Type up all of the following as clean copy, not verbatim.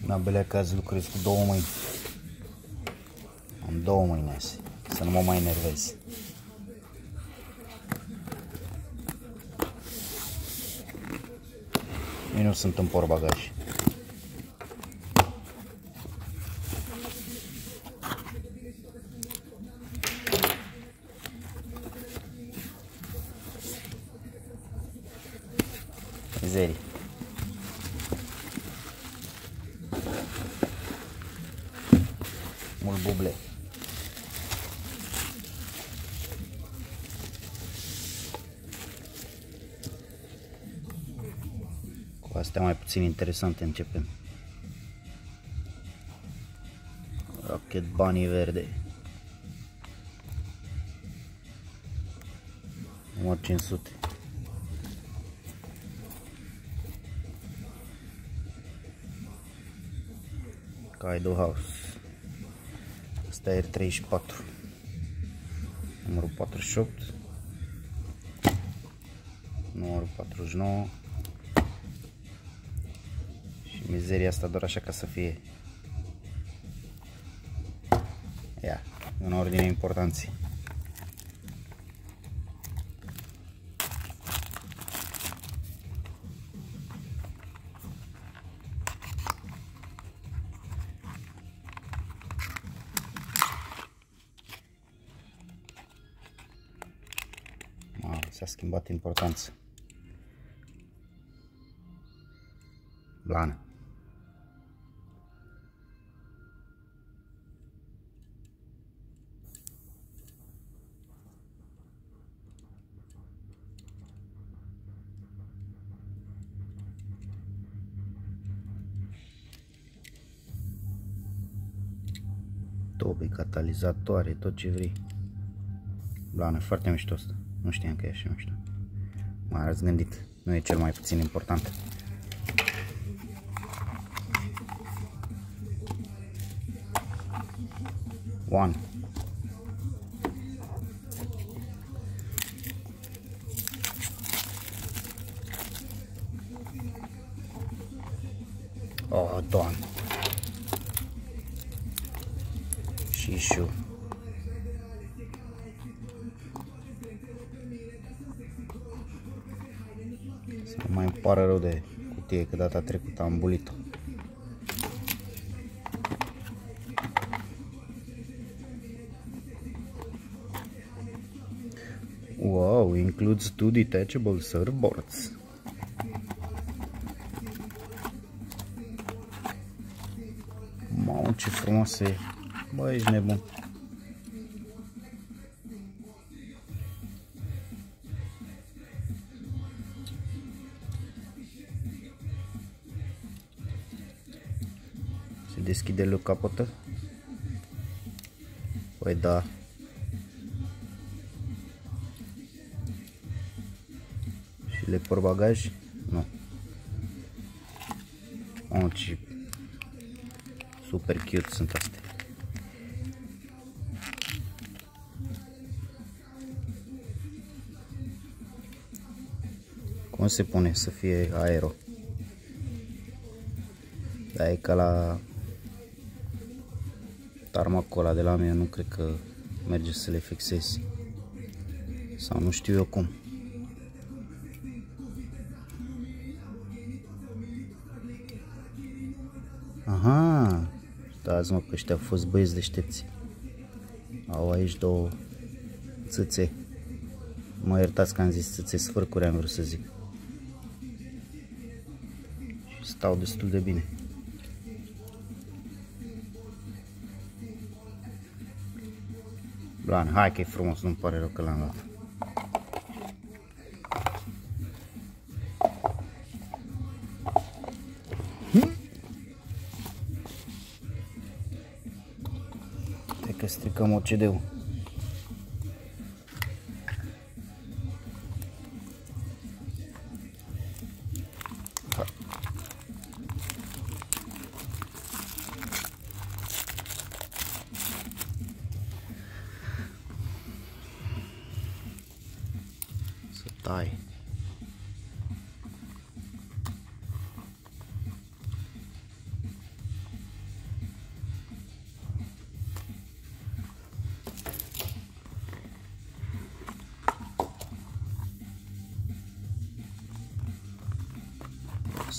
În ambele cazuri lucrez cu două mâini. Am două mâini azi, să nu mă mai enervez. Eu nu sunt în portbagaj. Mizerii. Mult buble. Cu astea mai puțin interesante începem. Rocket Bunny verde. Număr 500. Kaido House. Asta e R34. Numărul 48. Numărul 49. Și mizeria asta doar așa ca să fie. Ia, în ordine importanții. S-a schimbat importanța. Blană. Tobe, catalizatoare, tot ce vrei. Blană, foarte mișto asta. Nu știam că e așa mișto. M-am răzgândit. Nu e cel mai puțin important. One. Oh, Doamne. Și mai îmi pare rău de cutie, că data trecută am bulit-o. Wow, includes 2 detachable surfboards. Mamă, ce frumos e. Bă, ești nebun. Se deschide lui capotă? Păi da. Și le portbagaj? Nu. Oh, ce super cute sunt astea. Cum se pune să fie aero? Da, e ca la tarmacul ăla de la mine, nu cred că merge să le fixezi. Sau nu știu eu cum. Aha! Stați mă, că ăștia au fost băieți deștepți. Au aici două țâțe. Mă iertați că am zis țâțe, sfârcuri am vrut să zic. Și stau destul de bine. Blan, hai că e frumos, nu-mi pare rău că l-am luat. Hai că stricăm OCD-ul. Tai.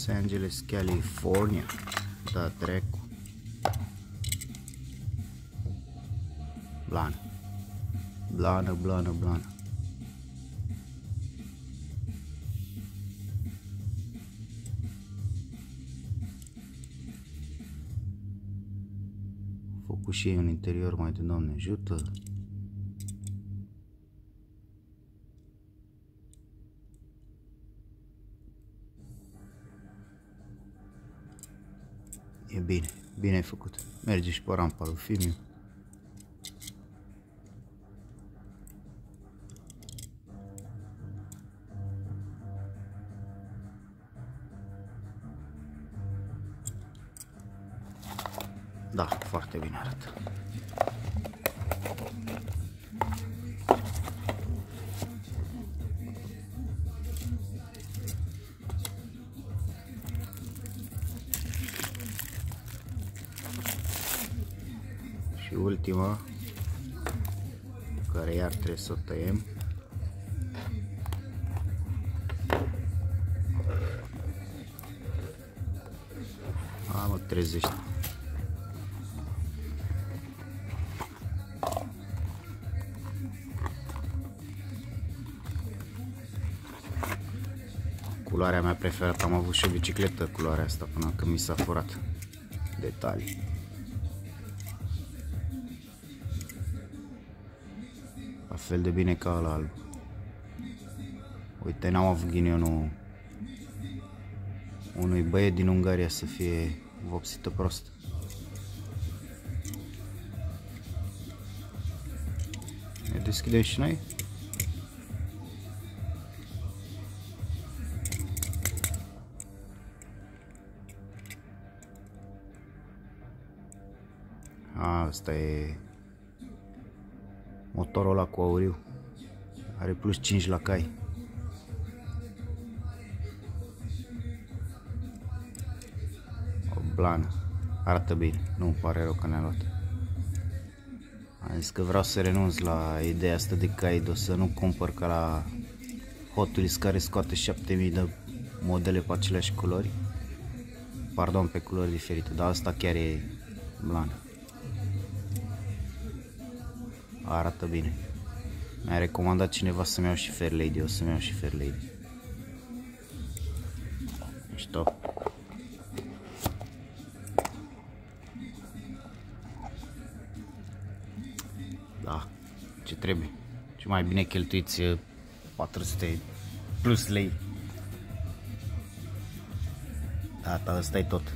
Los Angeles, California. Da trecu. Blană. Blană, blană, blană. Făcut și ei un interior mai de Doamne ajută. E bine, bine ai făcut. Merge și pe rampa lui Fimiu. Da, foarte bine arată. Și ultima, care iar trebuie să o tăiem. Mă trezește. Culoarea mea preferată, am avut și o bicicletă culoarea asta până când mi s-a furat. Detalii. La fel de bine ca ăla alb. Uite, n-am avut ghinionul unui băiet din Ungaria să fie vopsită prost. Ne deschidem și noi? Asta e motorul ăla cu auriu. Are plus 5 la cai. O blană. Arată bine. Nu-mi pare rău că ne-a luat. Am zis că vreau să renunț la ideea asta de cai, o să nu cumpăr ca la Hot Wheels care scoate 7000 de modele pe aceleași culori. Pardon, pe culori diferite, dar asta chiar e blană. Arată bine. Mi-a recomandat cineva să-mi iau și Fairlady, o să-mi iau și Fairlady. Mișto. Da, ce trebuie. Ce mai bine cheltuiți 400 plus lei. Gata, ăsta e tot.